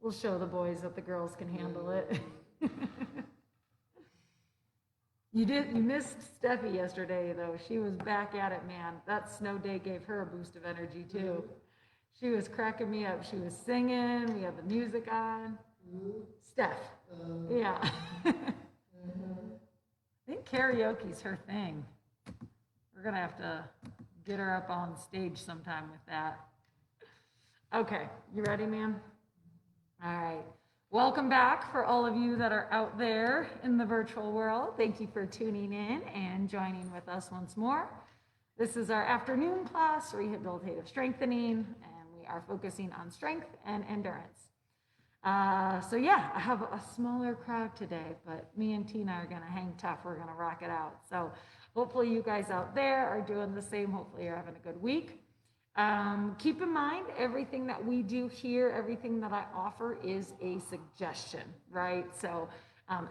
We'll show the boys that the girls can handle it. You missed Steffi yesterday though. She was back at it, man. That snow day gave her a boost of energy too. She was cracking me up. She was singing. We had the music on. Steph. Yeah. I think karaoke's her thing. We're gonna have to get her up on stage sometime with that. Okay, you ready, ma'am? All right. Welcome back for all of you that are out there in the virtual world. Thank you for tuning in and joining with us once more. This is our afternoon class, Rehabilitative Strengthening, and we are focusing on strength and endurance. So yeah, I have a smaller crowd today, but me and Tina are gonna hang tough. We're gonna rock it out. So hopefully you guys out there are doing the same. Hopefully you're having a good week. Keep in mind, everything that we do here, everything that I offer is a suggestion, right? So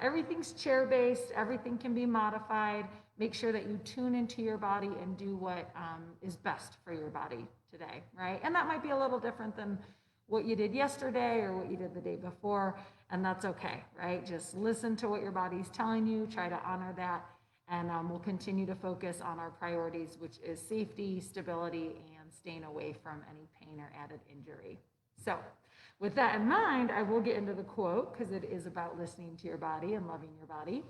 everything's chair-based, everything can be modified. Make sure that you tune into your body and do what is best for your body today, right? And that might be a little different than what you did yesterday or what you did the day before, and that's okay, right? Just listen to what your body's telling you, try to honor that, and we'll continue to focus on our priorities, which is safety, stability, and staying away from any pain or added injury. So with that in mind, I will get into the quote because it is about listening to your body and loving your body.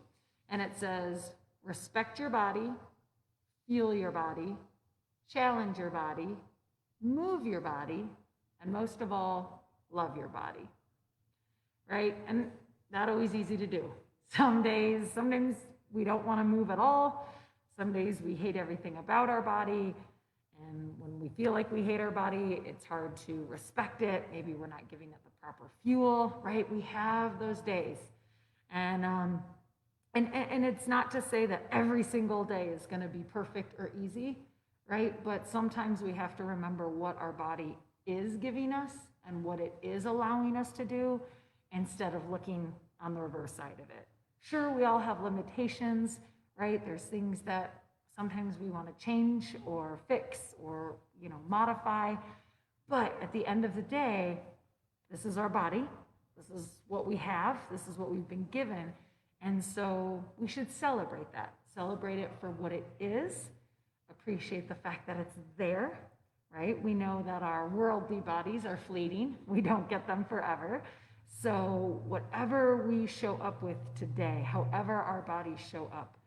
And it says, respect your body, feel your body, challenge your body, move your body, and most of all, love your body, right? And not always easy to do. Sometimes we don't want to move at all. Some days we hate everything about our body. And when we feel like we hate our body, it's hard to respect it. Maybe we're not giving it the proper fuel, right? We have those days. And it's not to say that every single day is going to be perfect or easy, right? But sometimes we have to remember what our body is giving us and what it is allowing us to do instead of looking on the reverse side of it. Sure, we all have limitations, right? There's things that sometimes we want to change or fix or, modify. But at the end of the day, this is our body. This is what we have. This is what we've been given. And so we should celebrate that. Celebrate it for what it is. Appreciate the fact that it's there, right? We know that our worldly bodies are fleeting. We don't get them forever. So whatever we show up with today, however our bodies show up,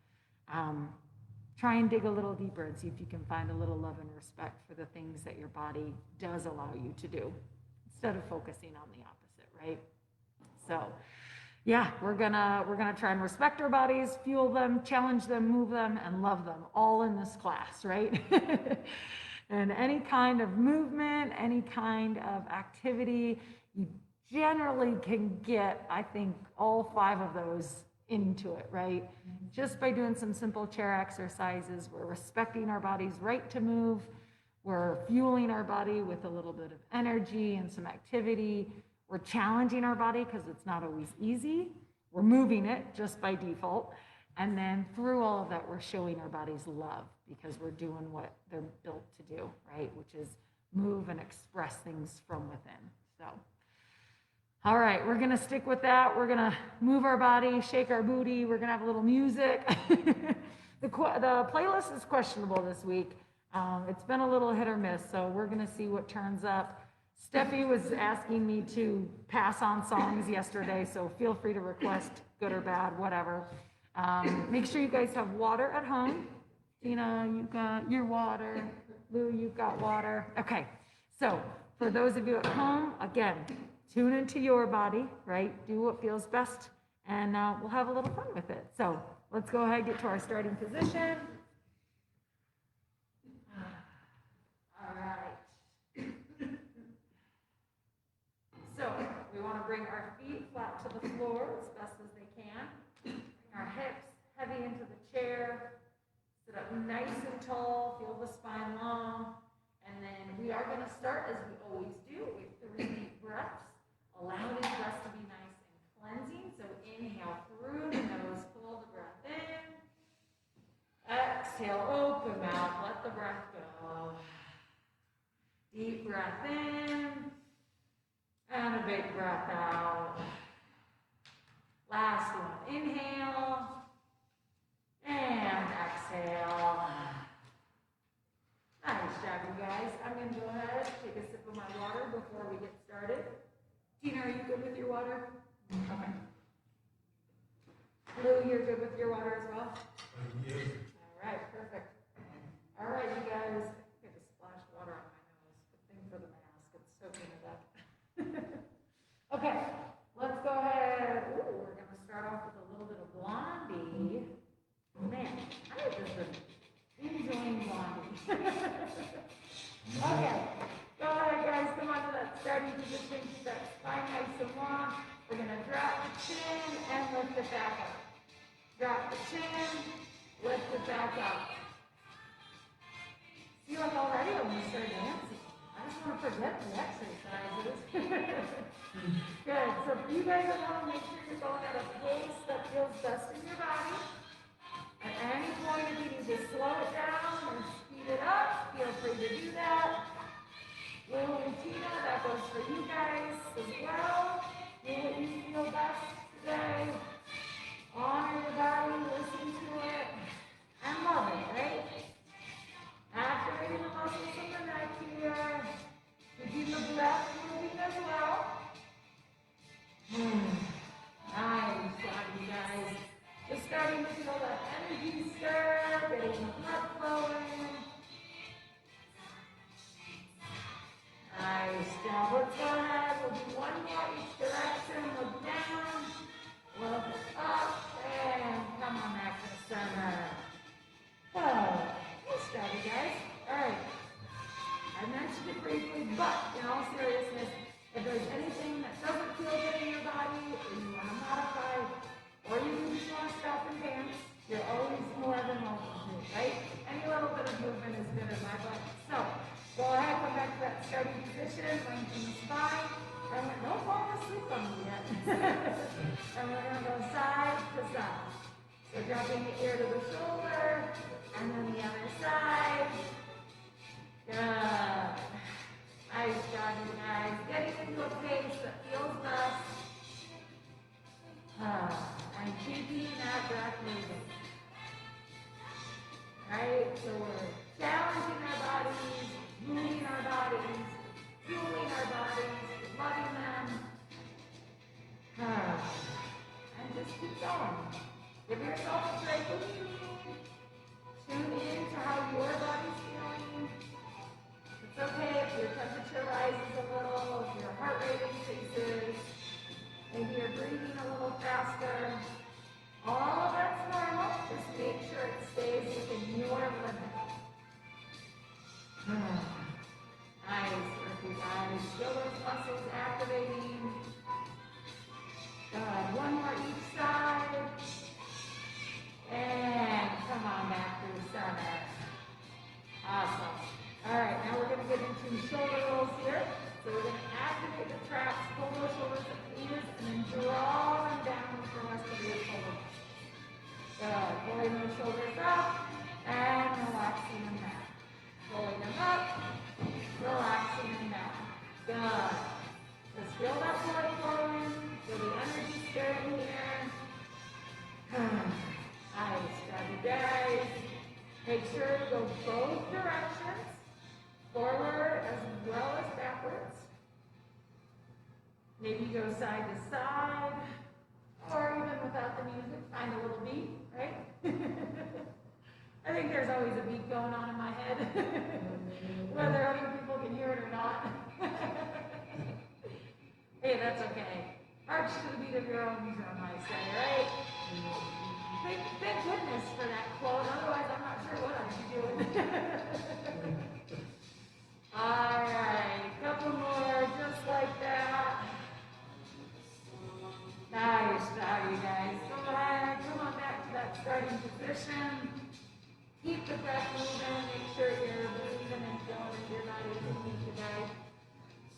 try and dig a little deeper and see if you can find a little love and respect for the things that your body does allow you to do instead of focusing on the opposite, right? So yeah, we're gonna try and respect our bodies, fuel them, challenge them, move them, and love them all in this class, right? And any kind of movement, any kind of activity, you generally can get, I think, all 5 of those into it, right? Just by doing some simple chair exercises, we're respecting our body's right to move. We're fueling our body with a little bit of energy and some activity. We're challenging our body because it's not always easy. We're moving it just by default. And then through all of that, we're showing our bodies love because we're doing what they're built to do, right? Which is move and express things from within. So, all right, we're gonna stick with that. We're gonna move our body, shake our booty. We're gonna have a little music. The playlist is questionable this week. It's been a little hit or miss, so we're gonna see what turns up. Steffi was asking me to pass on songs yesterday, so feel free to request good or bad, whatever. Make sure you guys have water at home. Tina, you got your water. Lou, you've got water. Okay, so for those of you at home, again, tune into your body, right? Do what feels best, and we'll have a little fun with it. So let's go ahead and get to our starting position. All right. So we want to bring our feet flat to the floor as best as they can. Bring our hips heavy into the chair. Sit up nice and tall. Feel the spine long. And then we are going to start, as we always do, with 3 deep breaths. Allow these breaths to be nice and cleansing. So inhale through the nose, pull the breath in. Exhale, open mouth, let the breath go. Deep breath in. And a big breath out. Last one. Inhale. And exhale. Nice job, you guys. I'm going to go ahead and take a sip of my water before we get started. Tina, are you good with your water? Okay. Lou, you're good with your water as well? Yes. All right, perfect. All right, you guys. I just splashed water on my nose. Good thing for the mask. It's soaking it up. Okay, let's go ahead. Ooh, we're going to start off with a little bit of Blondie. Man, I have just been enjoying Blondie. Okay, go ahead, guys. Come on to that starting position. Keep that spine nice and long. We're going to drop the chin and lift it back up. Drop the chin, lift it back up. See, like already I'm going to start dancing. I just want to forget the exercises. Good. So for you guys, I want to make sure you're going at a pace that feels best in your body. At any point, if you need to slow it down or speed it up, feel free to do that. Lou and Tina, that goes for you guys as well. Do what you feel best today. Honor your body, listen to it, and love it, right? Activating the muscles in the neck here. Keeping the breath moving as well. Nice job, you guys. Just starting to feel that energy stir, getting the blood flowing. Nice job. Let's go ahead. We'll do one more each direction. Look down, look up, and come on back to the center. Nice job, you guys. All right. I mentioned it briefly, but in all seriousness, if there's anything that doesn't feel good in your body, or you want to modify, or you just want to stop and dance, you're always more than welcome to, right? Any little bit of movement is good in my book. So, go ahead, come back to that starting position, lengthen the spine, and don't fall asleep on me yet. And we're going to go side to side. So dropping the ear to the shoulder, and then the other side. Good. Nice job, you guys. Getting into a pace that feels best. And keeping that breath moving. Right? So we're challenging our bodies, moving our bodies, fueling our bodies, loving them. And just keep going. Give yourself a break when you need. Tune in to how your body's feeling. It's okay if your temperature rises a little, if your heart rate increases, maybe you're breathing a little faster. All of that's normal. Just make sure it stays within your limit. Nice work, you guys. Feel those muscles activating. Good. One more each side. And come on back to the center. Awesome. All right, now we're going to get into shoulder rolls here. So we're going to activate the traps, pull those shoulders at the ears, and then draw them down with the rest of your shoulders. Good. Pulling those shoulders up and relaxing them down. Pulling them up, relaxing them down. Good. Just feel that blood flowing, feel the energy stirring here. Nice job, you guys. Make sure to go both directions, forward as well as backwards. Maybe go side to side, or even without the music, find a little beat, right? I think there's always a beat going on in my head, whether other people can hear it or not. Hey, that's okay. March to the beat of your own drum, I say, right? Thank goodness for that quote, otherwise I'm not sure what I'd be doing. All right, couple more just like that. Nice job, you guys. Go ahead, come on back to that starting position. Keep the breath moving, make sure you're breathing and feeling your body as you need today.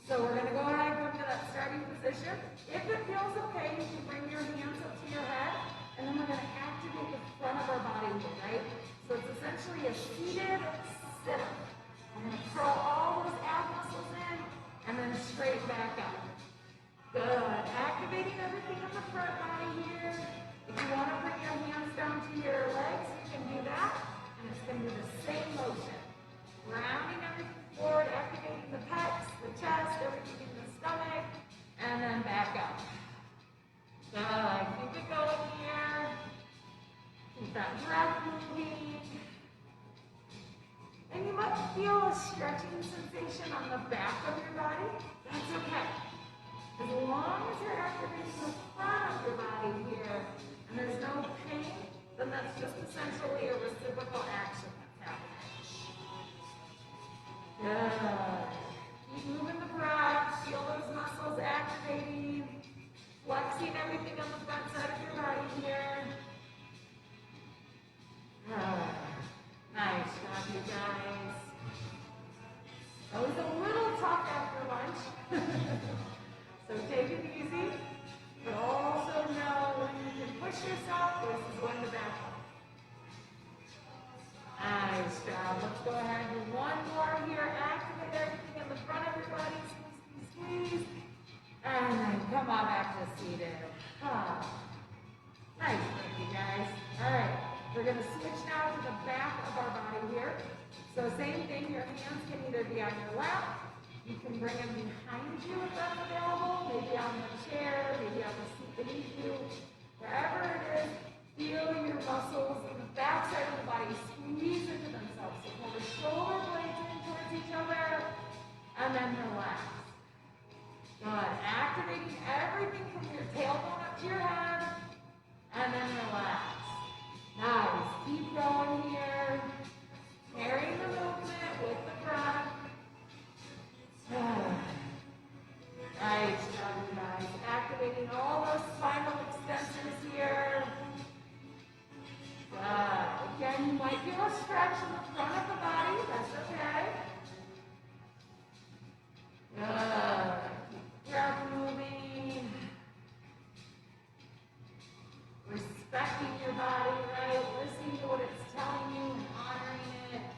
So we're going to go ahead and come to that starting position. If it feels okay, you can bring your hands up to your head, and then we're going to activate the front of our body weight, right? So it's essentially a seated sit-up. I'm going to curl all those ab muscles in, and then straight back up. activating everything on the front body here. If you want to bring your hands down to your legs, you can do that. And it's going to be the same motion. Grounding everything forward, activating the pecs, the chest, everything in the stomach, and then back up. Good. Keep it going here. Keep that breath moving. And you might feel a stretching sensation on the back of your body. That's okay. As long as you're activating the front of your body here, and there's no pain, then that's just essentially a reciprocal action that's happening. Good. Keep moving the breath. Feel those muscles activating. Flexing everything on the front side of your body here. Nice job, you guys. That was a little tough after lunch. So take it easy, but also know when you can push yourself versus when to back up. Nice job. Let's go ahead and do one more here. Activate everything in the front of your body. Squeeze, squeeze, squeeze. And then come on back to seated. Nice work, you guys. All right. We're going to switch now to the back of our body here. So same thing, your hands can either be on your lap, you can bring them behind you if that's available, maybe on the chair, maybe on the seat beneath you, wherever it is, feel your muscles in the back side of the body squeeze into themselves. So pull the shoulder blades in towards each other, and then relax. Good. Activating everything from your tailbone up to your head, and then relax. Nice. Keep going here. Carrying the movement with the breath. Nice job, you guys. Activating all those spinal extensors here. Again, you might feel a stretch in the front of the body. That's okay. Keep breath moving. Respecting your body, right? Listening to what it's telling you and honoring it.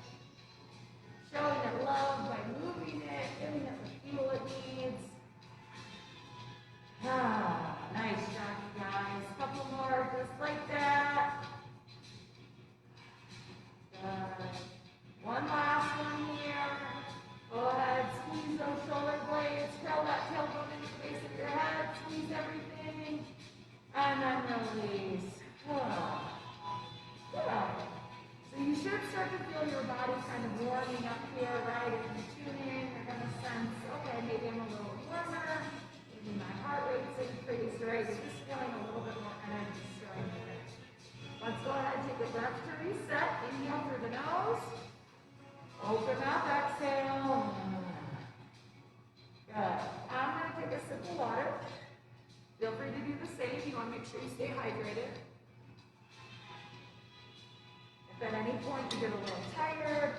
Showing it love by moving it, giving it the feel it needs. Nice job, you guys. Couple more just like that. Good. One last one here. Go ahead, squeeze those shoulder blades, curl that tailbone into the base of your head, squeeze everything, and then release. So you should start to feel your body kind of warming up here, right? If you tune in, you're going to sense, okay, maybe I'm a little warmer, maybe my heart rate's increased, right? You're just feeling a little bit more energy starting to finish. Let's go ahead and take a breath to reset. Inhale through the nose. Open up, exhale. Good. I'm going to take a sip of water. Feel free to do the same. You want to make sure you stay hydrated. If at any point you get a little tired,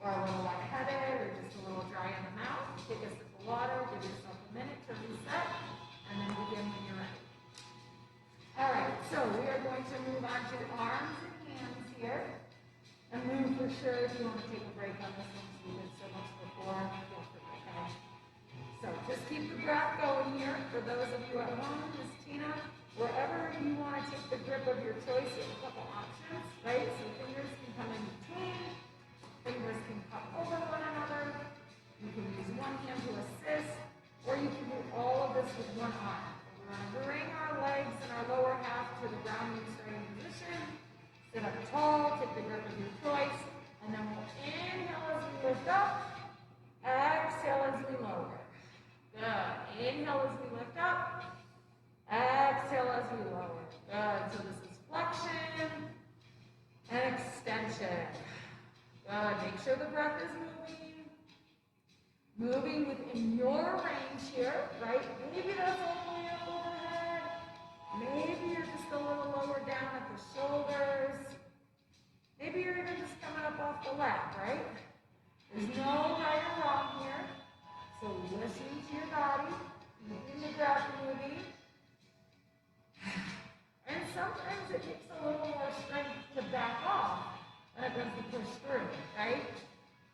or a little lightheaded, or just a little dry in the mouth, take a sip of water, give yourself a minute to reset, and then begin when you're ready. All right, so we are going to move on to arms and hands here. And move for sure. If you want to take a break on this one, we did so much before, feel free, okay? So just keep the breath going here. For those of you at home, Miss Tina, wherever you want to take the grip of your choice, you have a couple options, right? So fingers can come in between, fingers can come over one another. You can use one hand to assist, or you can do all of this with one arm. We're going to bring our legs and our lower half to the grounding starting position. Sit up tall, take the grip of your choice, and then we'll inhale as we lift up, exhale as we lower. Good. Inhale as we lift up, exhale as we lower. Good. So this is flexion and extension. Good. Make sure the breath is moving. Moving within your range here, right? Maybe that's all the way up overhead. Maybe you're just a little lower down at the shoulders. Maybe you're even just coming up off the lap, right? There's no right or wrong here. So listen to your body, keeping the breath moving. And sometimes it takes a little more strength to back off than it does to push through, right?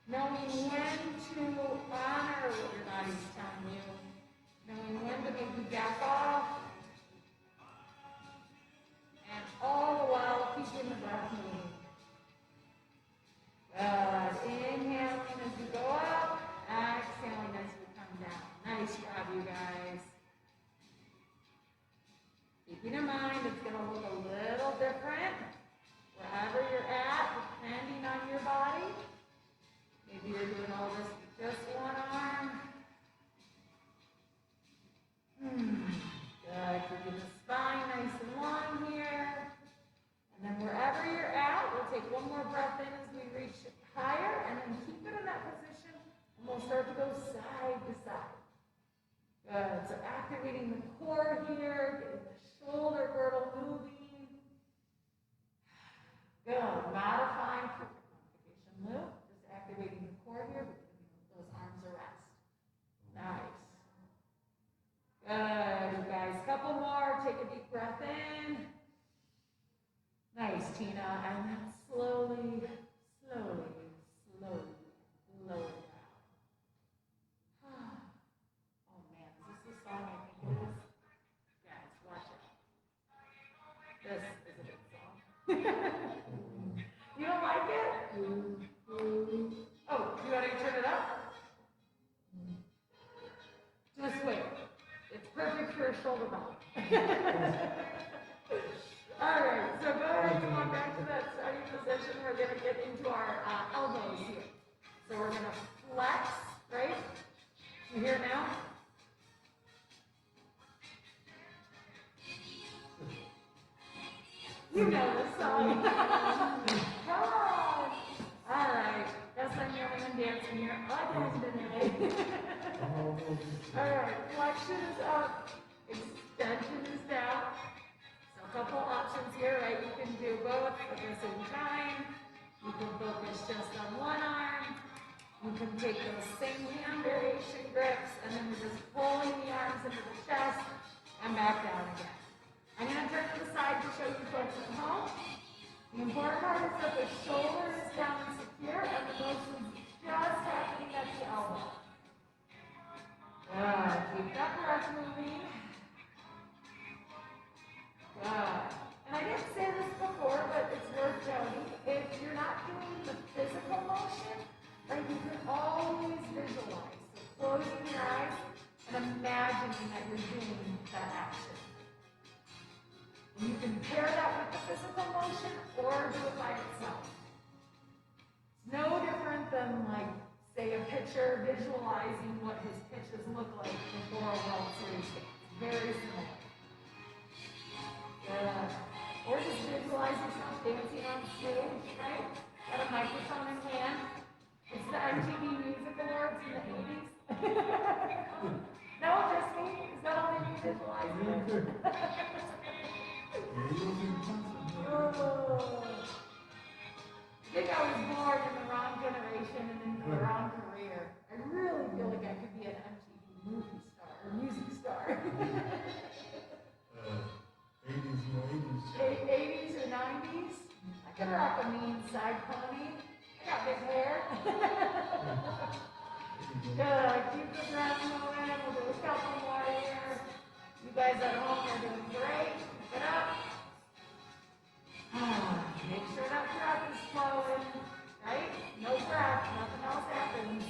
Knowing when to honor what your body's telling you. Knowing when to maybe back off keeping the spine nice and long here. And then wherever you're at, we'll take one more breath in as we reach higher, and then keep it in that position, and we'll start to go side to side. Good, so activating the core here, getting the shoulder girdle moving. Good, modifying modification loop, just activating the core here, but giving those arms a rest. Nice. Good, you guys, couple more, take a deep breath in. Nice, Tina, and then slowly, lower down. Oh man, is this the song I think it is? Guys, watch it. This is a good song. You don't like it? Oh, you want to turn it up? Just wait. It's perfect for a shoulder bump. All right, so go ahead and come on back to that starting position. We're going to get into our elbows here. So we're going to flex, right? You hear it now? You know this song. Come on. All right, yes, I'm yelling and dancing here again today. All right, flexion is up, extension is down. A couple options here, right? You can do both at the same time. You can focus just on one arm. You can take those same hand variation grips, and then we're just pulling the arms into the chest and back down again. I'm going to turn to the side to show you folks at home. The important part is that the shoulder is down and secure, and the motion is just happening at the elbow. Good. Keep that breath moving. And I didn't say this before, but it's worth noting. If you're not doing the physical motion, right, you can always visualize. So closing your eyes and imagining that you're doing that action. And you can pair that with the physical motion or do it by itself. It's no different than, like, say, a pitcher visualizing what his pitches look like before a World Series game. Very similar. Or just visualize yourself dancing on stage, right? Got a microphone in hand. It's the MTV Music Awards in the 80s. No, just me. Is that all you visualize? I think I was born in the wrong generation and in the wrong career. I really feel like I could be an MTV movie star or music star. 80s or 90s. I could rock a mean side pony. I got big hair. Good. Keep the breath moving. We'll do a couple more here. You guys at home are doing great. Keep it up. Make sure that breath is flowing. Right? No breath. Nothing else happens.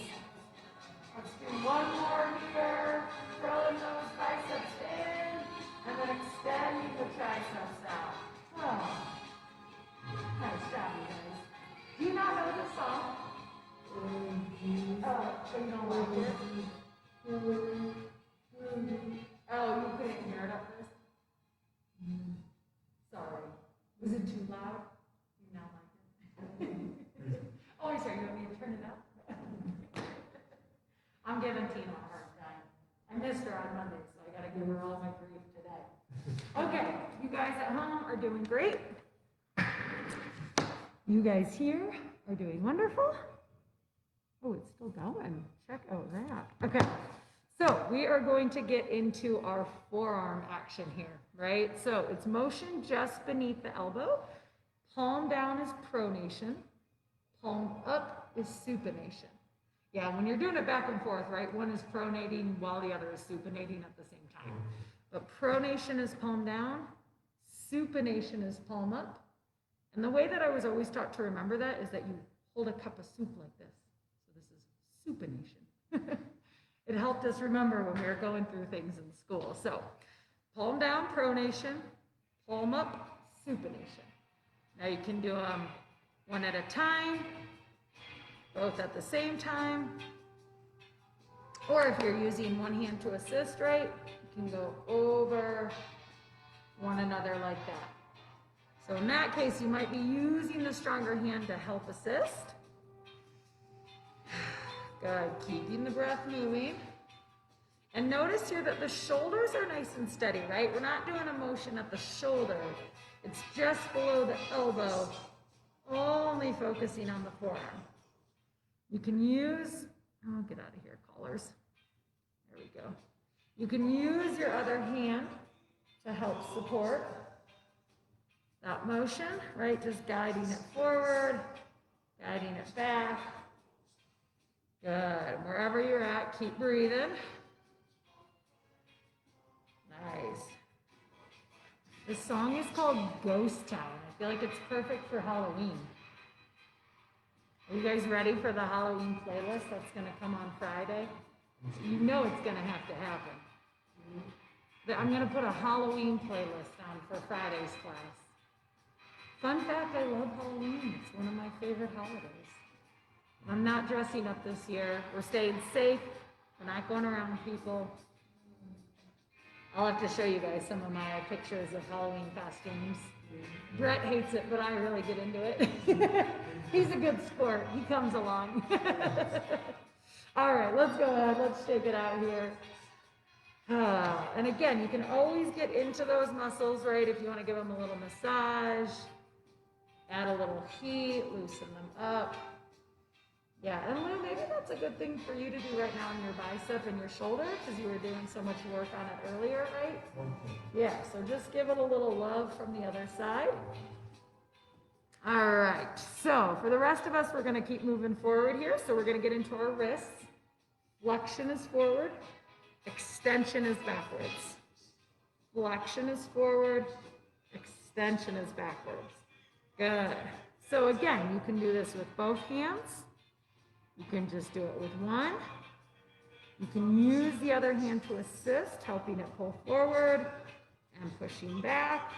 Let's do one more here. Throwing those biceps in. And then extending the triceps out. Oh. Nice job, you guys. Do you not know this song? Oh, so you don't like it? Oh, you couldn't hear it up this? Sorry. Was it too loud? Do you not like it? Oh, sorry, you want me to turn it up? I'm giving Tina a hard time. I missed her on Monday, so I got to give her all my grief today. Okay, you guys at home are doing great. You guys here are doing wonderful. Oh, it's still going. Check out that. Okay, so we are going to get into our forearm action here, right? So it's motion just beneath the elbow. Palm down is pronation. Palm up is supination. Yeah, when you're doing it back and forth, right? One is pronating while the other is supinating at the same time. But pronation is palm down. Supination is palm up. And the way that I was always taught to remember that is that you hold a cup of soup like this. So this is supination. It helped us remember when we were going through things in school. So palm down, pronation, palm up, supination. Now you can do them one at a time, both at the same time. Or if you're using one hand to assist, right, you can go over together like that. So in that case, you might be using the stronger hand to help assist. Good, keeping the breath moving. And notice here that the shoulders are nice and steady, right? We're not doing a motion at the shoulder. It's just below the elbow, only focusing on the forearm. You can use, oh, get out of here, callers. There we go. You can use your other hand to help support that motion, right? Just guiding it forward, guiding it back. Good. Wherever you're at, keep breathing. Nice. This song is called Ghost Town. I feel like it's perfect for Halloween. Are you guys ready for the Halloween playlist that's going to come on Friday? You know it's going to have to happen. I'm going to put a Halloween playlist on for Friday's class. Fun fact, I love Halloween. It's one of my favorite holidays. I'm not dressing up this year. We're staying safe. We're not going around people. I'll have to show you guys some of my pictures of Halloween costumes. Brett hates it, but I really get into it. He's a good sport. He comes along. All right, let's go ahead. Let's shake it out here. And again, you can always get into those muscles, right? If you want to give them a little massage, add a little heat, loosen them up. Yeah, and Lou, maybe that's a good thing for you to do right now in your bicep and your shoulder because you were doing so much work on it earlier, right? Yeah, so just give it a little love from the other side. All right, so for the rest of us, we're going to keep moving forward here. So we're going to get into our wrists. Flexion is forward. Extension is backwards. Flexion is forward. Extension is backwards. Good. So again, you can do this with both hands. You can just do it with one. You can use the other hand to assist, helping it pull forward and pushing back,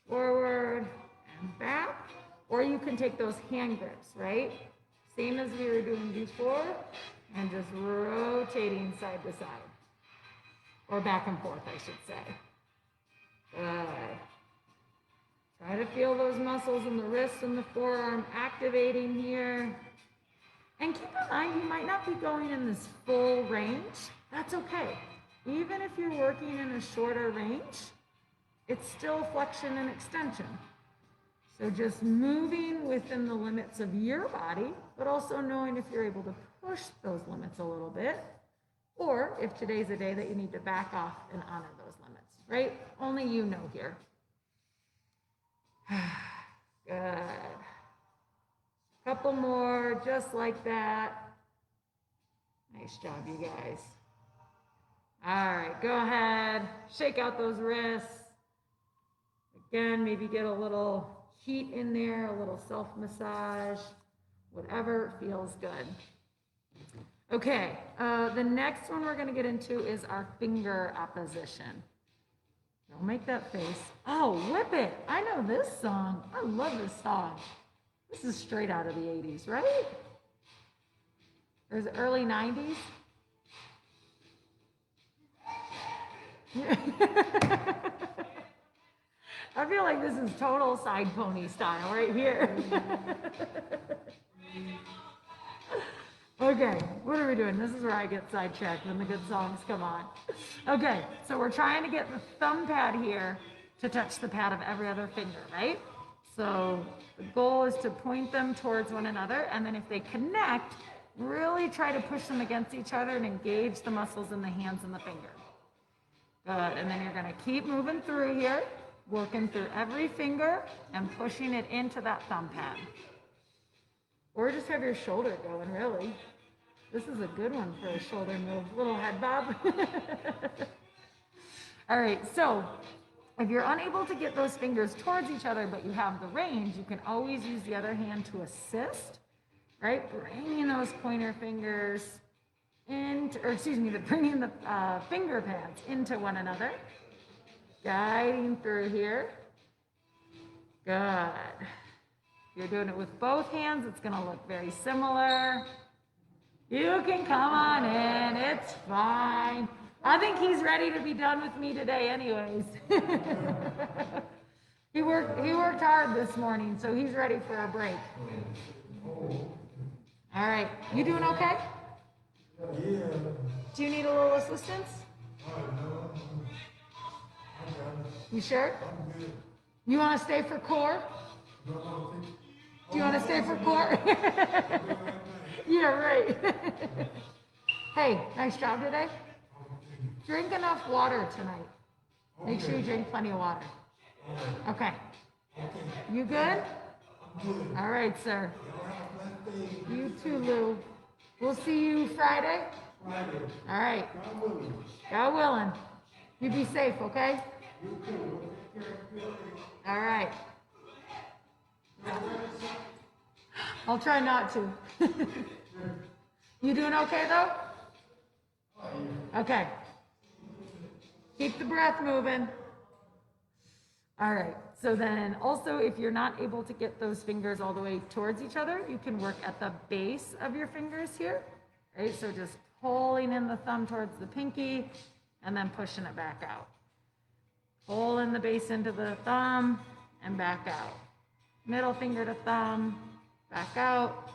forward and back. Or you can take those hand grips, right? Same as we were doing before, and just rotating side to side. Or back and forth, I should say. Good. Try to feel those muscles in the wrist and the forearm activating here. And keep in mind, you might not be going in this full range. That's okay. Even if you're working in a shorter range, it's still flexion and extension. So just moving within the limits of your body, but also knowing if you're able to push those limits a little bit, or if today's a day that you need to back off and honor those limits, right? Only you know here. Good. Couple more, just like that. Nice job, you guys. All right, go ahead. Shake out those wrists. Again, maybe get a little heat in there, a little self-massage, whatever feels good. Okay, the next one we're going to get into is our finger opposition. Don't make that face. Oh, Whip It. I know this song. I love this song. This is straight out of the 80s, right? Or is it early 90s? I feel like this is total side pony style right here. Okay, what are we doing? This is where I get sidetracked when the good songs come on. Okay, so we're trying to get the thumb pad here to touch the pad of every other finger, right? So the goal is to point them towards one another, and then if they connect, really try to push them against each other and engage the muscles in the hands and the finger. Good, and then you're gonna keep moving through here, working through every finger and pushing it into that thumb pad. Or just have your shoulder going, really. This is a good one for a shoulder move. Little head bob. All right, so if you're unable to get those fingers towards each other, but you have the range, you can always use the other hand to assist, right? Bringing those pointer fingers into, or excuse me, bringing the finger pads into one another. Guiding through here. Good. If you're doing it with both hands, it's going to look very similar. You can come on in. It's fine. I think he's ready to be done with me today anyways. He worked hard this morning, so he's ready for a break. All right, you doing okay? Yeah. Do you need a little assistance? No. You sure? I'm good. You want to stay for core? No, Do you want to stay for core? Yeah, right. Hey, nice job today. Drink enough water tonight. Make sure you drink plenty of water. Okay. You good? All right, sir. You too, Lou. We'll see you Friday. All right. God willing. You be safe, okay? All right. I'll try not to. You doing okay, though? Okay. Keep the breath moving. All right. So then also, if you're not able to get those fingers all the way towards each other, you can work at the base of your fingers here. Right? So just pulling in the thumb towards the pinky and then pushing it back out. Pulling the base into the thumb and back out. Middle finger to thumb, back out,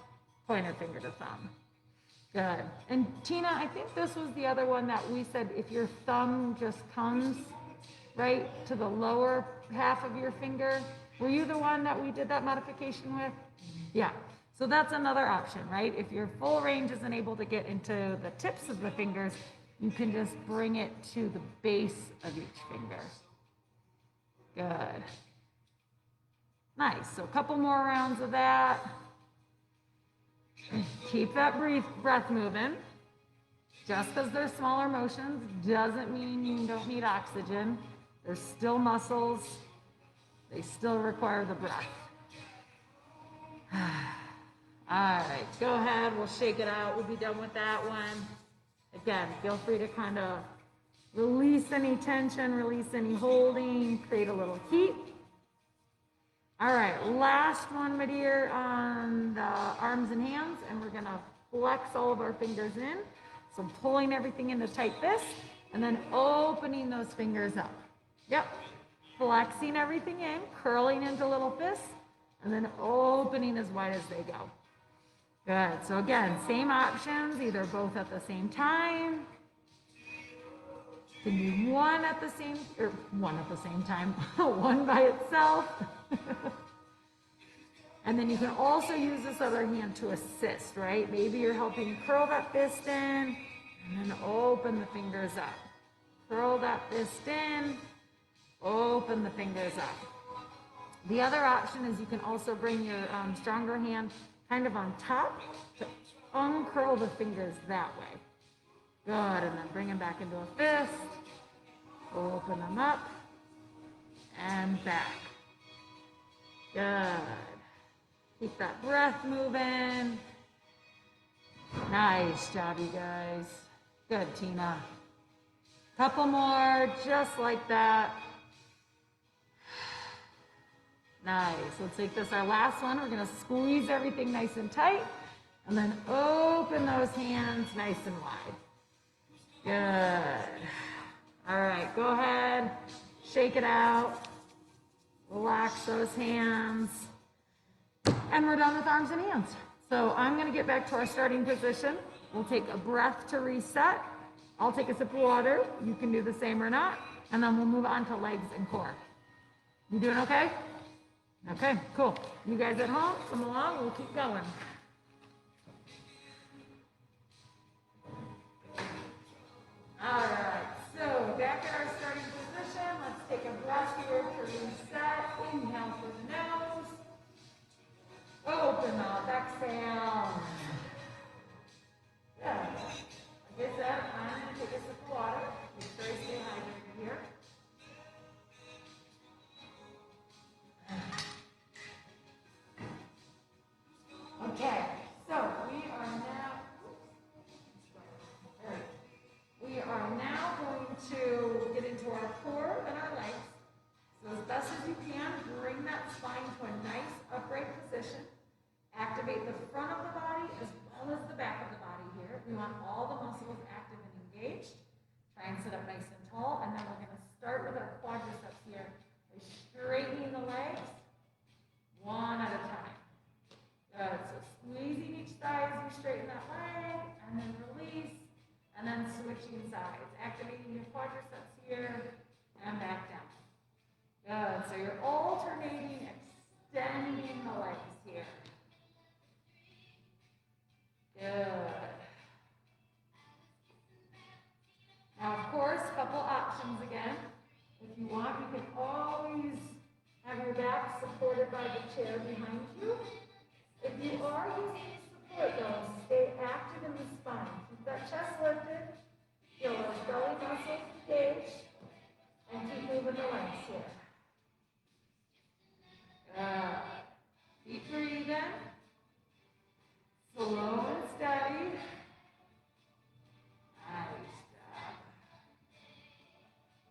pointer finger to thumb. Good. And Tina, I think this was the other one that we said if your thumb just comes right to the lower half of your finger. Were you the one that we did that modification with? Yeah. So that's another option, right? If your full range isn't able to get into the tips of the fingers, you can just bring it to the base of each finger. Good. Nice. So a couple more rounds of that. Keep that breath moving. Just because they're smaller motions doesn't mean you don't need oxygen. They're still muscles. They still require the breath. All right, go ahead. We'll shake it out. We'll be done with that one. Again, feel free to kind of release any tension, release any holding, create a little heat. All right, last one, my dear, on the arms and hands, and we're gonna flex all of our fingers in. So pulling everything into tight fist, and then opening those fingers up. Yep, flexing everything in, curling into little fists, and then opening as wide as they go. Good, so again, same options, either both at the same time. You can do one at the same time, one by itself. And then you can also use this other hand to assist, right? Maybe you're helping curl that fist in, and then open the fingers up. Curl that fist in, open the fingers up. The other option is you can also bring your stronger hand kind of on top to uncurl the fingers that way. Good, and then bring them back into a fist. Open them up and back. Good. Keep that breath moving. Nice job, you guys. Good, Tina. Couple more, just like that. Nice. Let's make this our last one. We're going to squeeze everything nice and tight, and then open those hands nice and wide. Good. All right, go ahead, shake it out, relax those hands, and we're done with arms and hands. So I'm gonna get back to our starting position. We'll take a breath to reset. I'll take a sip of water. You can do the same or not, and then we'll move on to legs and core. You doing okay? Okay, cool. You guys at home, come along, we'll keep going. All right. So back in our starting position, let's take a breath here to reset. Inhale through the nose. Open up, exhale. Good. Like I said, I'm going to take a sip of water. Make sure I stay hydrated here. Okay, so we are now going to get into our core and our legs. So as best as you can, bring that spine to a nice upright position. Activate the front of the body as well as the back of the body here. We want all the muscles active and engaged. Try and sit sides, activating your quadriceps here and back down. Good, so you're alternating, extending the legs here. Good. Now, of course, a couple options again. If you want, you can always have your back supported by the chair behind you. If you are using support, though, stay active in the spine. Keep that chest lifted, feel those belly muscles engaged, and keep moving the legs here. Good. Keep breathing. Slow and steady. Nice job.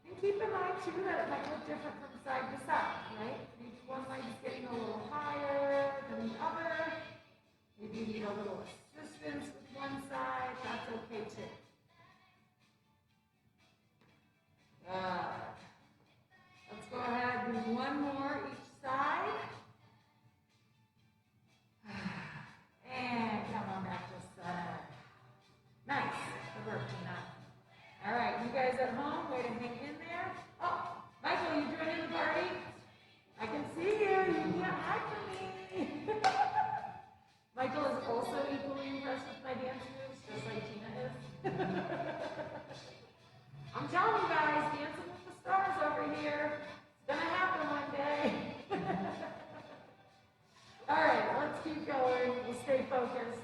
And keep in mind, too, that it might look different from side to side, right? Maybe one leg's getting a little higher than the other. Maybe you need a little assistance with one side. That's okay, too. Good. Let's go ahead and do one more each side. And come on back to center. Nice. Good work, Tina. All right, you guys at home, way to hang in there. Oh, Michael, you joining the party? I can see you. You can't hide from me. Michael is also equally impressed with my dance moves, just like Tina is. I'm telling you guys, dancing with the stars over here. It's gonna happen one day. All right, let's keep going. We'll stay focused.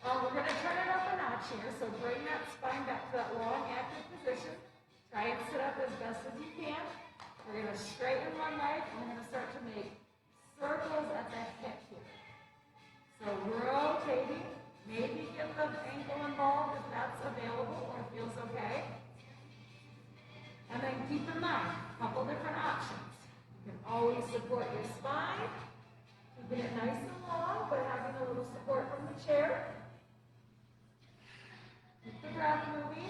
We're going to turn it up a notch here, so bring that spine back to that long, active position. Try and sit up as best as you can. We're going to straighten one leg, and we're going to start to make circles at the hip here. So rotating, maybe get the ankle involved if that's available or feels okay. And then keep in mind, a couple different options. You can always support your spine. Keeping it nice and long, but having a little support from the chair. Keep the breath moving.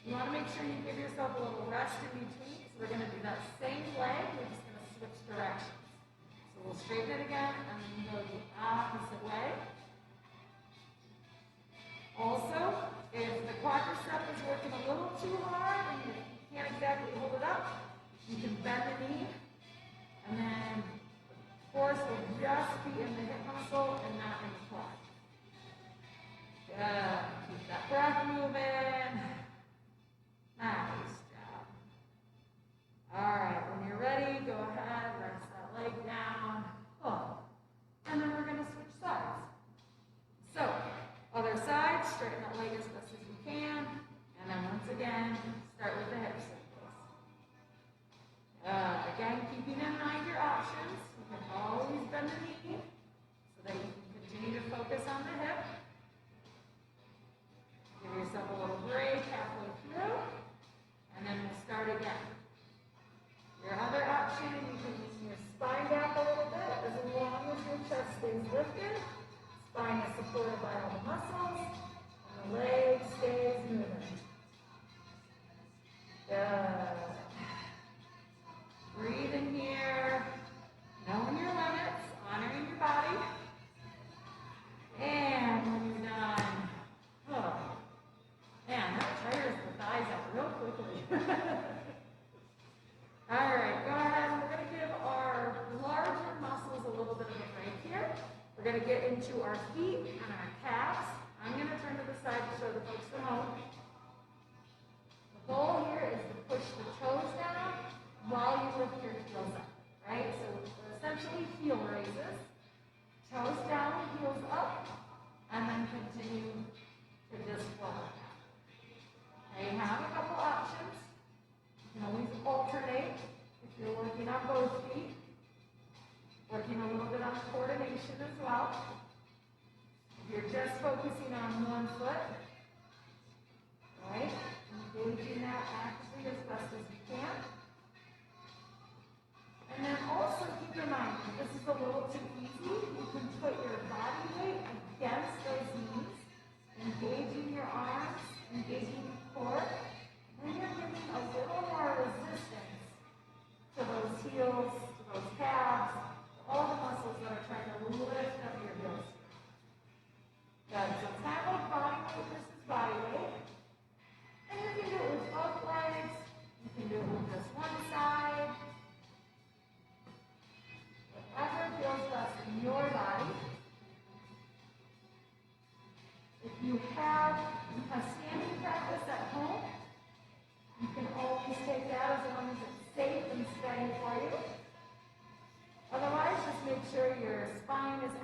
You want to make sure you give yourself a little rest in between. So we're going to do that same leg. We're just going to switch directions. So we'll straighten it again and then go the opposite way. Also, if the quadricep is working a little too hard and you can't exactly hold it up, you can bend the knee and then force will just be in the hip muscle and not in the quad. Good. Keep that breath moving. Nice job. All right, when you're ready, go ahead, rest that leg down. Oh. And then we're going to switch sides. So, other side, straighten that leg as best as you can. And then once again, start with the hip circles. Again, keeping in mind your options. You can always bend the knee so that you can continue to focus on the hip. Give yourself a little break halfway through, and then we'll start again. Your other option, you can lean your spine back a little bit as long as your chest stays lifted. Spine is supported by all the muscles, and the leg stays moving. Good. Breathe in here. Knowing your limits, honoring your body. And when you're done, oh, man, that tires the thighs out real quickly. All right, go ahead. We're going to give our larger muscles a little bit of a break here. We're going to get into our feet and our calves. I'm going to turn to the side to show the folks at home. The goal here is to push the toes down while you lift your heels up, right? So essentially heel raises, toes down, heels up, and then continue to just forward. Now you have a couple options. You can always alternate if you're working on both feet, working a little bit on coordination as well. If you're just focusing on one foot, right? Engaging that actively as best as you can. And then also keep in mind, if this is a little too easy, you can put your body weight against those knees, engaging your arms, engaging your core, and you're giving a little more resistance to those heels, to those calves, to all the muscles that are trying to lift up your heels. Good, so it's kind of like body weight versus body weight. And you can do it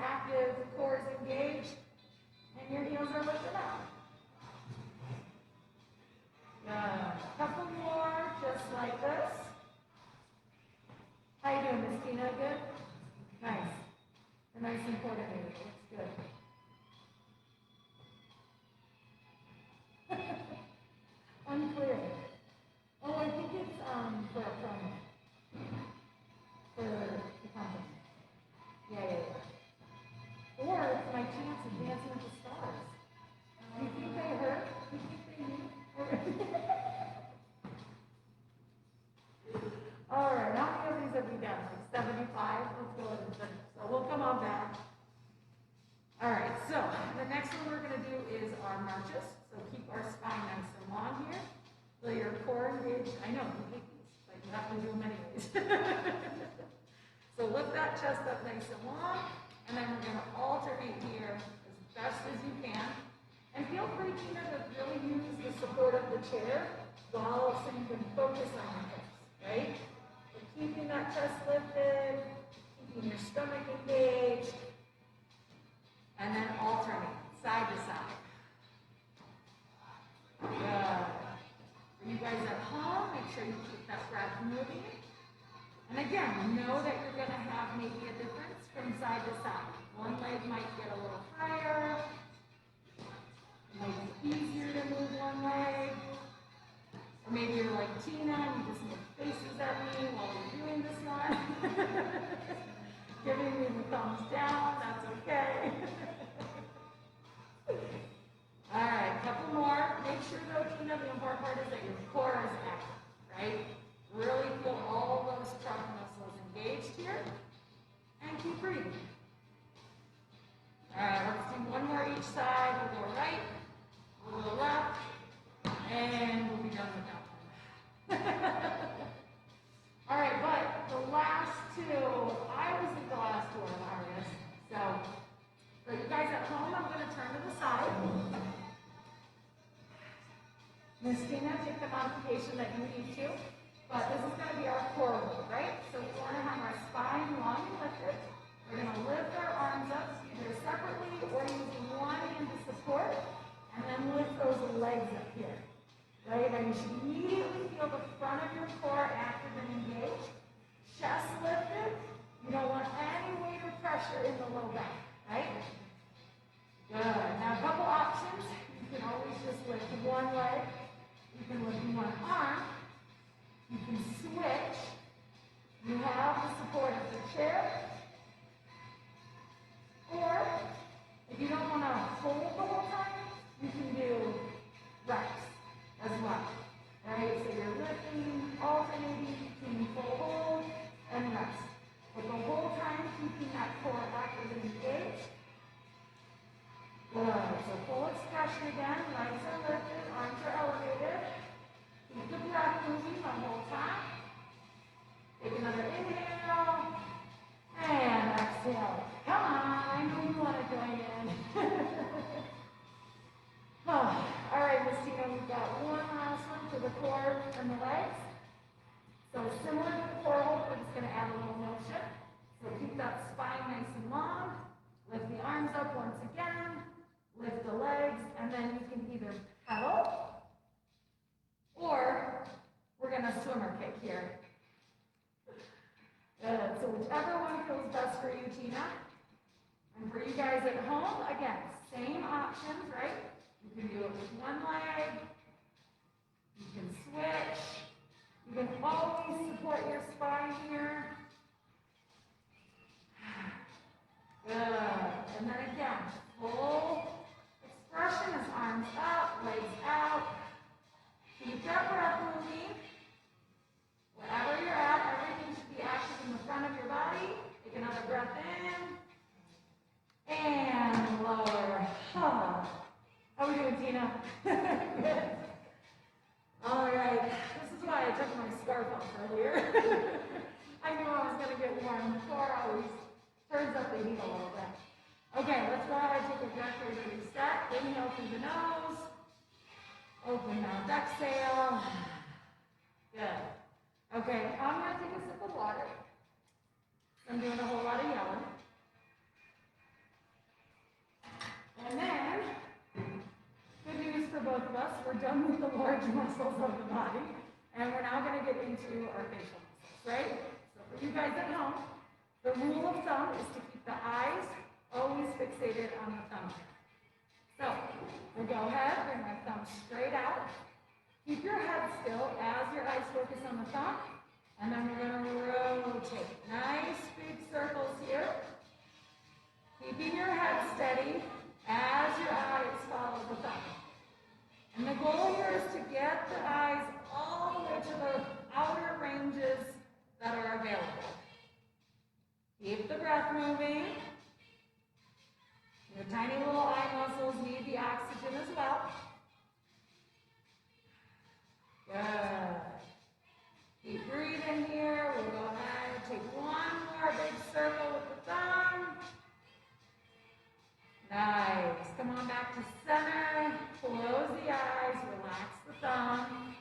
active, the core is engaged, and your heels are lifted up. Good. A couple more, just like this. How you doing, Miss Tina? Good? Nice. And nice and coordinated. Looks good. Unclear. Oh, I think it's for a promo. For the company. Yeah. Or it's my chance of dancing with the stars. Do you think they hurt? Do you think they need? All right, how many of these have we done? Like 75? Let's go ahead and finish. So we'll come on back. All right, so the next one we're going to do is our marches. So keep our spine nice and long here. So your core engaged. I know, you hate these, but you have to do them anyways. So lift that chest up nice and long, and then we're going to alternate here as best as you can. And feel free, Tina, to really use the support of the chair so you can focus on your hips, right? So keeping that chest lifted, keeping your stomach engaged, and then alternate side to side. Good. For you guys at home, make sure you keep that breath moving. And again, know that you're going to have maybe a difference from side to side. One leg might get a little higher. It might be easier to move one leg. Or maybe you're like Tina and you just make faces at me while you're doing this one. Giving me the thumbs down, that's okay. All right, a couple more. Make sure though, Tina, the important part is that your core is active, right? Really feel all those trunk muscles engaged here. And keep breathing. All right, let's do one more each side. We'll go right, we'll go left, and we'll be done with that one. All right, but the last two, I always think the last two are the hardest. So for you guys at home, I'm going to turn to the side. Miss Tina, take the modification that you need to. But this is going to be our core hold, right? So we want to have our spine long and lifted. We're going to lift our arms up either separately or using one hand to support, and then lift those legs up here, right? And you should immediately feel the front of your core active and engaged. Chest lifted. You don't want any weight or pressure in the low back, right? Good. Now a couple options. You can always just lift one leg. You can lift one arm. You can switch. You have the support of the chair. Or, if you don't want to hold the whole time, you can do reps as well. Right? So you're lifting, alternating between full hold and rest. But the whole time, keeping that core active and engaged. Good. So full expression again. Legs are lifted, arms are elevated. Keep the breath moving the whole time. Take another inhale. And exhale. Come on. I know you want to join in. Oh, all right, Miss Tina, we've got one last one for the core and the legs. So similar to the core hold, we're just going to add a little motion. So keep that spine nice and long. Lift the arms up once again. Lift the legs, and then you can either pedal or we're going to swimmer kick here. Good. So whichever one feels best for you, Tina. And for you guys at home, again, same options, right? You can do it with one leg. You can switch. You can always support your spine here. Good. And then again, full expression is arms up, legs out. Keep that breath moving. Wherever you're at, everything should be active in the front of your body. Take another breath in. And lower. How are we doing, Tina? Good. All right. This is why I took my scarf off earlier. I knew I was going to get warm. 4 hours turns up the heat a little bit. Okay, let's go ahead and take a breath here to reset. Inhale through the nose. Open mouth, exhale. Good. Okay, I'm going to take a sip of water. I'm doing a whole lot of yelling. And then, good news for both of us, we're done with the large muscles of the body, and we're now going to get into our facial muscles, right? So for you guys at home, the rule of thumb is to keep the eyes always fixated on the thumb. So we'll go ahead, bring my thumb straight out. Keep your head still as your eyes focus on the thumb, and then we're going to rotate. Nice big circles here. Keeping your head steady as your eyes follow the thumb. And the goal here is to get the eyes all the way to the outer ranges that are available. Keep the breath moving. Your tiny little eye muscles need the oxygen as well. Good. Keep breathing here. We'll go ahead and take one more big circle with the thumb. Nice. Come on back to center. Close the eyes. Relax the thumb.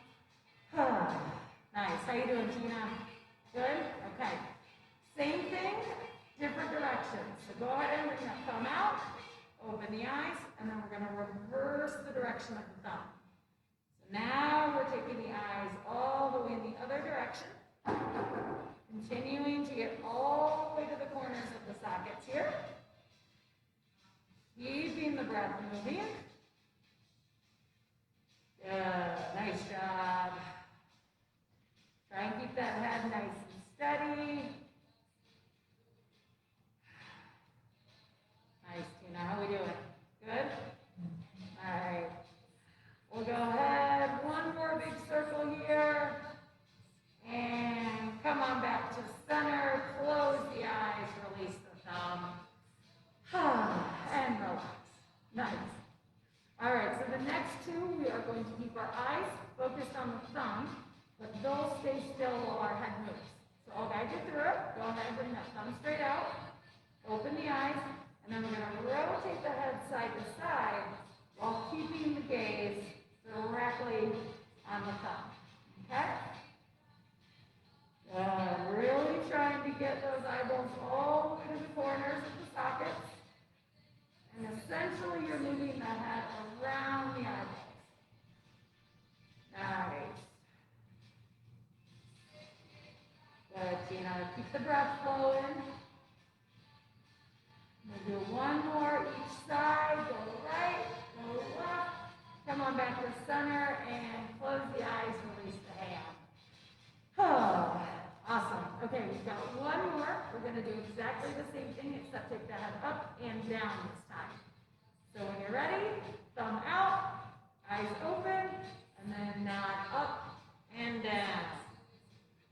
Nice. How you doing, Tina? Good? Okay. Same thing, different directions. So go ahead and bring that thumb out. Open the eyes. And then we're going to reverse the direction of the thumb. So now we're taking the eyes all the way in the other direction. Continuing to get all the way to the corners of the sockets here. Keeping the breath moving. Good. Nice job. Try and keep that head nice and steady. Nice, Tina. How we doing? Good? All right. We'll go ahead. One more big circle here. And come on back to center. Close the eyes. Release the thumb. And relax. Nice. All right, so the next two, we are going to keep our eyes focused on the thumb, but they'll stay still while our head moves. So I'll guide you through it. Go ahead and bring that thumb straight out. Open the eyes, and then we're going to rotate the head side to side while keeping the gaze directly on the thumb. Okay? Really trying to get those eyeballs all the way to the corners of the sockets. And essentially, you're moving the head around the eyeballs. Nice. Good, Tina. Keep the breath flowing. We'll do one more each side. Go right, go left. Come on back to center and close the eyes. Release the hand. Awesome. Okay, we've got one more. We're going to do exactly the same thing, except take the head up and down this time. So when you're ready, thumb out, eyes open, and then nod up and down.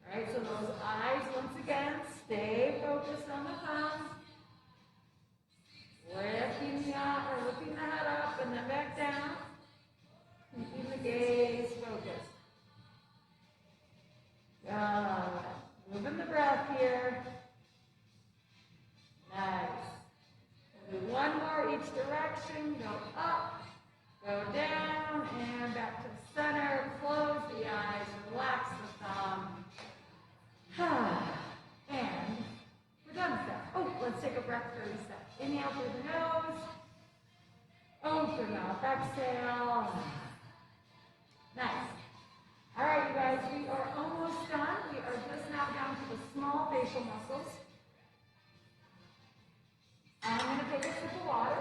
All right, so those eyes, once again, stay focused on the thumb. Lifting the head up and then back down. Keeping the gaze focused. Good. Moving the breath here. Nice. We'll do one more each direction. Go up, go down, and back to center. Close the eyes, relax the thumb. And we're done with that. Oh, let's take a breath for a reset. Inhale through the nose. Open mouth, exhale. Nice. All right, you guys, we are almost done. We are just now down to the small facial muscles. I'm going to take a sip of water.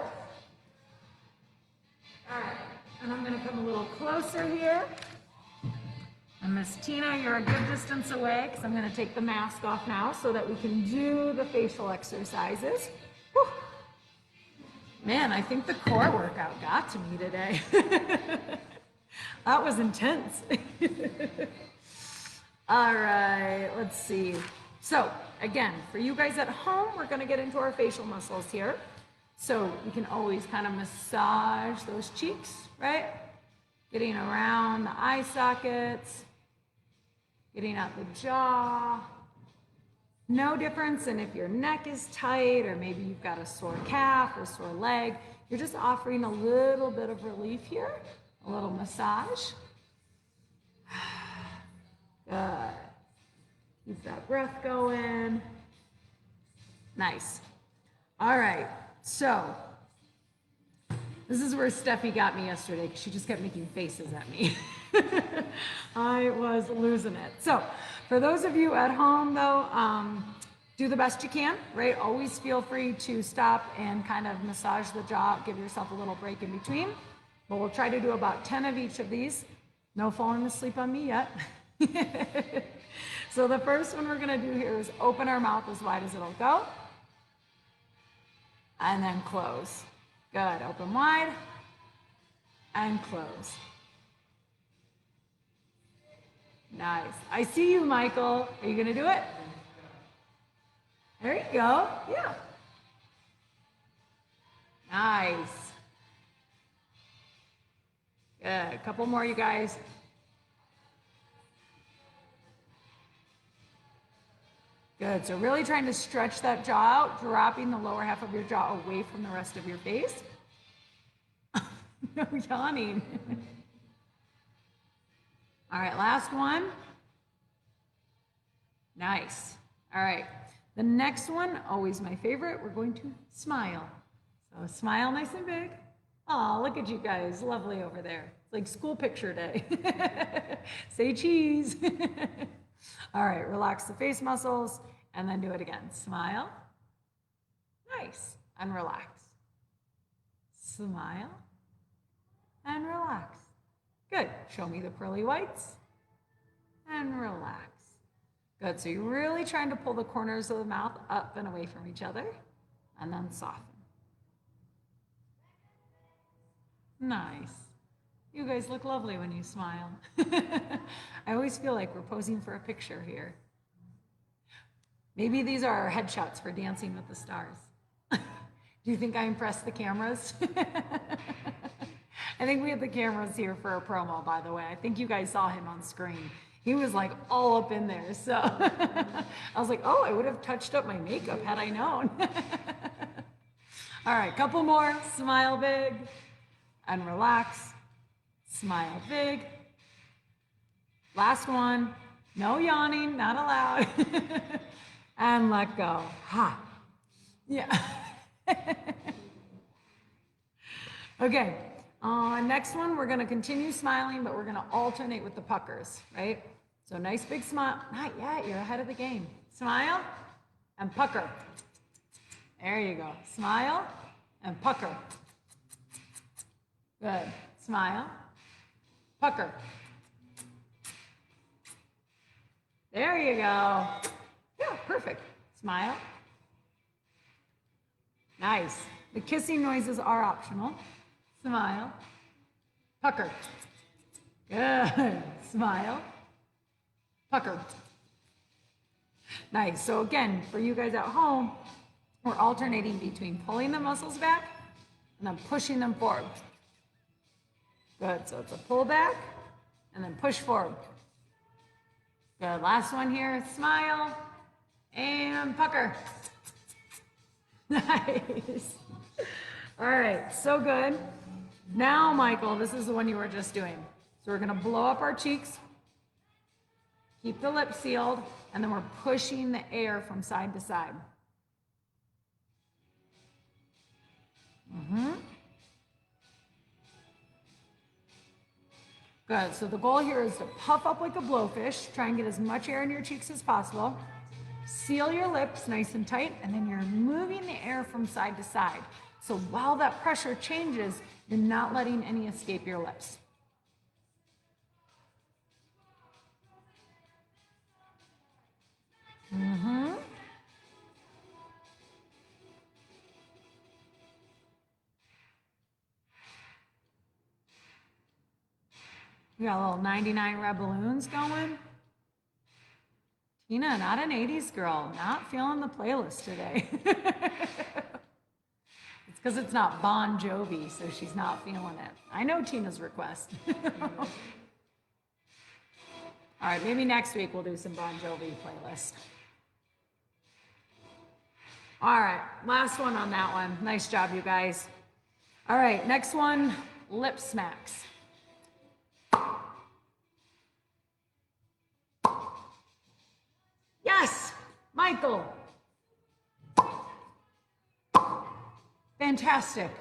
All right, and I'm going to come a little closer here. And Miss Tina, you're a good distance away because I'm going to take the mask off now so that we can do the facial exercises. Whew. Man, I think the core workout got to me today. That was intense. All right, let's see. So again, for you guys at home, we're going to get into our facial muscles here. So you can always kind of massage those cheeks, right? Getting around the eye sockets, getting out the jaw. No difference in if your neck is tight or maybe you've got a sore calf or sore leg. You're just offering a little bit of relief here, a little massage. Good. Keep that breath going. Nice. All right, so This is where Steffi got me yesterday because she just kept making faces at me. I was losing it. So for those of you at home though, do the best you can, right? Always feel free to stop and kind of massage the jaw, give yourself a little break in between. But we'll try to do about 10 of each of these. No falling asleep on me yet. So the first one we're gonna do here is open our mouth as wide as it'll go. And then close. Good, open wide and close. Nice. I see you, Michael. Are you gonna do it? There you go, yeah. Nice. Good, a couple more, you guys. Good, so really trying to stretch that jaw out, dropping the lower half of your jaw away from the rest of your face. No yawning. All right, last one. Nice. All right, the next one, always my favorite, we're going to smile. So smile nice and big. Oh, look at you guys, lovely over there. It's like school picture day. Say cheese. All right, relax the face muscles and then do it again. Smile. Nice. And relax. Smile. And relax. Good. Show me the pearly whites. And relax. Good. So you're really trying to pull the corners of the mouth up and away from each other. And then soften. Nice. You guys look lovely when you smile. I always feel like we're posing for a picture here. Maybe these are our headshots for Dancing with the Stars. Do you think I impressed the cameras? I think we had the cameras here for a promo, by the way. I think you guys saw him on screen. He was like all up in there. So I was like, oh, I would have touched up my makeup had I known. All right, couple more. Smile big and relax. Smile big. Last one. No yawning, not allowed. And let go. Ha. Yeah. Okay. Next one, we're going to continue smiling, but we're going to alternate with the puckers, right? So nice big smile. Not yet. You're ahead of the game. Smile and pucker. There you go. Smile and pucker. Good. Smile. Pucker. There you go. Yeah, perfect. Smile. Nice. The kissing noises are optional. Smile. Pucker. Good. Smile. Pucker. Nice. So again, for you guys at home, we're alternating between pulling the muscles back and then pushing them forward. Good. So it's a pull back and then push forward. Good. Last one here. Smile and pucker. Nice. All right. So good. Now, Michael, this is the one you were just doing. So we're going to blow up our cheeks, keep the lips sealed, and then we're pushing the air from side to side. Good. So the goal here is to puff up like a blowfish. Try and get as much air in your cheeks as possible. Seal your lips nice and tight, and then you're moving the air from side to side. So while that pressure changes, you're not letting any escape your lips. We got a little 99 red balloons going. Tina, not an 80s girl. Not feeling the playlist today. It's because it's not Bon Jovi, so she's not feeling it. I know Tina's request. All right, maybe next week we'll do some Bon Jovi playlist. All right, last one on that one. Nice job, you guys. All right, next one, lip smacks. Yes, Michael. Fantastic.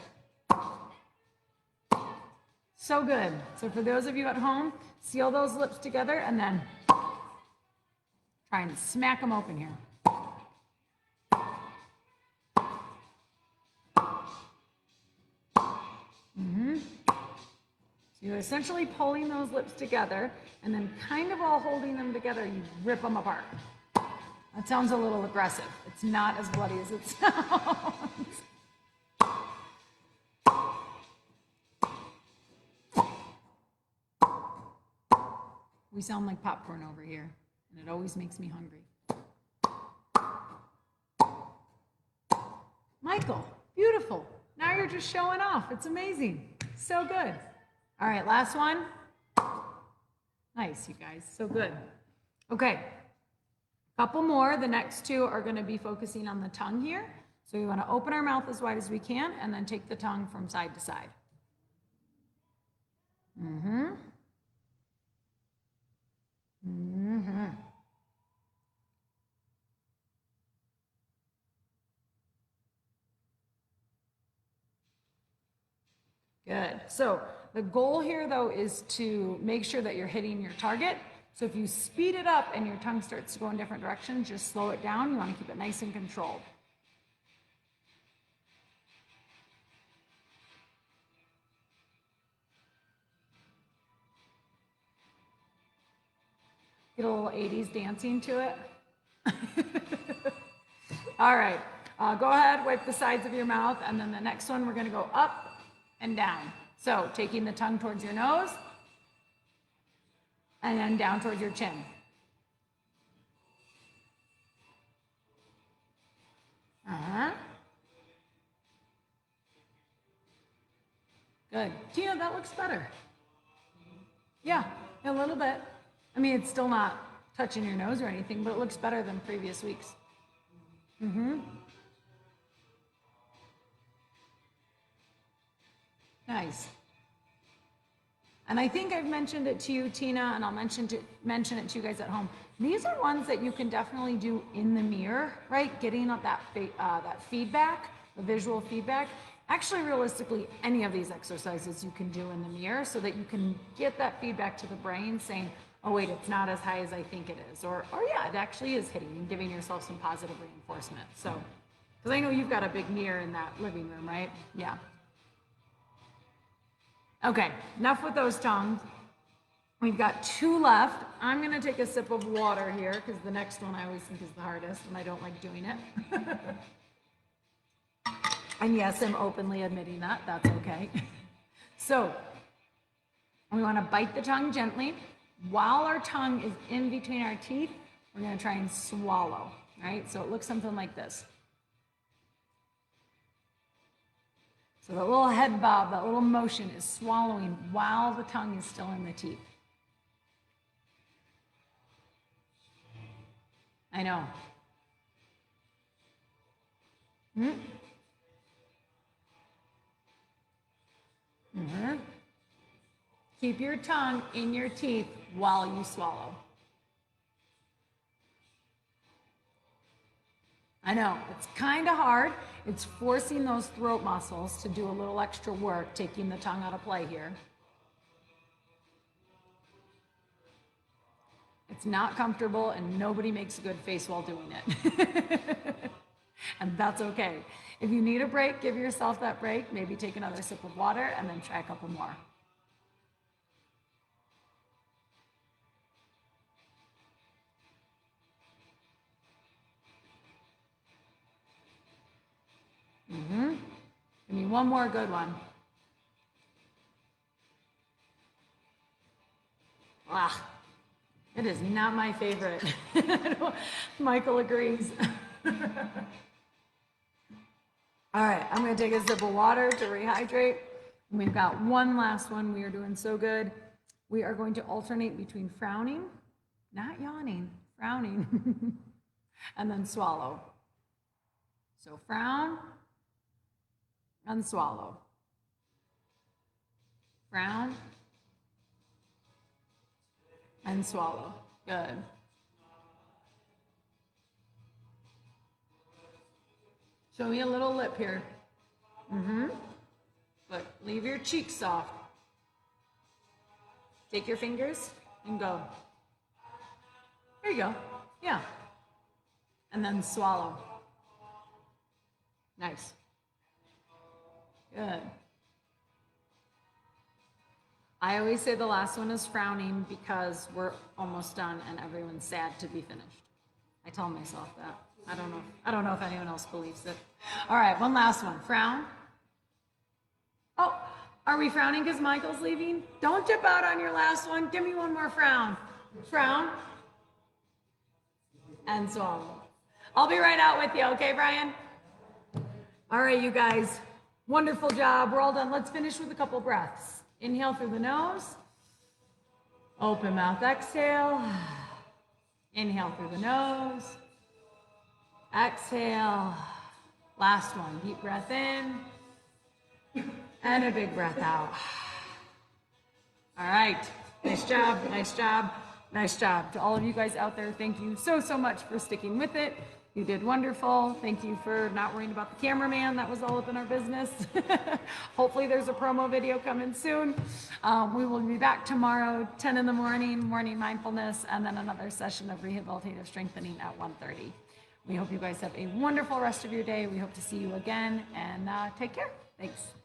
So good. So for those of you at home, seal those lips together and then try and smack them open here. So you're essentially pulling those lips together and then kind of all holding them together, you rip them apart. That sounds a little aggressive. It's not as bloody as it sounds. We sound like popcorn over here, and it always makes me hungry. Michael, beautiful. Now you're just showing off. It's amazing. So good. All right, last one. Nice, you guys. So good. Okay, couple more. The next two are going to be focusing on the tongue here. So we want to open our mouth as wide as we can and then take the tongue from side to side. Good. So the goal here, though, is to make sure that you're hitting your target. So if you speed it up and your tongue starts to go in different directions, just slow it down. You want to keep it nice and controlled. Get a little 80s dancing to it. All right. Go ahead, wipe the sides of your mouth, and then the next one, we're going to go up and down. So taking the tongue towards your nose, and then down towards your chin. Good. Tina, that looks better. Yeah, a little bit. I mean, it's still not touching your nose or anything, but it looks better than previous weeks. Nice. And I think I've mentioned it to you, Tina, and I'll mention it to you guys at home. These are ones that you can definitely do in the mirror, right? Getting that feedback, the visual feedback. Actually, realistically, any of these exercises you can do in the mirror so that you can get that feedback to the brain saying, oh wait, it's not as high as I think it is. Or yeah, it actually is hitting and giving yourself some positive reinforcement. So, because I know you've got a big mirror in that living room, right? Yeah. Okay, enough with those tongues. We've got two left. I'm gonna take a sip of water here because the next one I always think is the hardest and I don't like doing it. And yes, I'm openly admitting that, that's okay. So, we wanna bite the tongue gently. While our tongue is in between our teeth, we're gonna try and swallow, right? So it looks something like this. So that little head bob, that little motion is swallowing while the tongue is still in the teeth. I know. Keep your tongue in your teeth while you swallow. I know, it's kind of hard. It's forcing those throat muscles to do a little extra work, taking the tongue out of play here. It's not comfortable and nobody makes a good face while doing it. And that's okay. If you need a break, give yourself that break. Maybe take another sip of water and then try a couple more. Give me one more good one. Ah, it is not my favorite. Michael agrees. All right, I'm gonna take a sip of water to rehydrate. We've got one last one. We are doing so good. We are going to alternate between frowning, not yawning, frowning, and then swallow. So frown and swallow. Frown and swallow. Good. Show me a little lip here. But leave your cheeks soft. Take your fingers and go. There you go. Yeah. And then swallow. Nice. Good. I always say the last one is frowning because we're almost done and everyone's sad to be finished. I tell myself that. I don't know if anyone else believes it. All right, one last one. Frown. Oh, are we frowning because Michael's leaving? Don't dip out on your last one. Give me one more frown. Frown. And swallow. I'll be right out with you, okay, Brian? All right, you guys. Wonderful job. We're all done. Let's finish with a couple breaths. Inhale through the nose. Open mouth, exhale. Inhale through the nose. Exhale. Last one. Deep breath in. And a big breath out. All right. Nice job. Nice job. Nice job. To all of you guys out there, thank you so, so much for sticking with it. You did wonderful. Thank you for not worrying about the cameraman. That was all up in our business. Hopefully there's a promo video coming soon. We will be back tomorrow, 10 in the morning, morning mindfulness, and then another session of rehabilitative strengthening at 1:30. We hope you guys have a wonderful rest of your day. We hope to see you again, and take care. Thanks.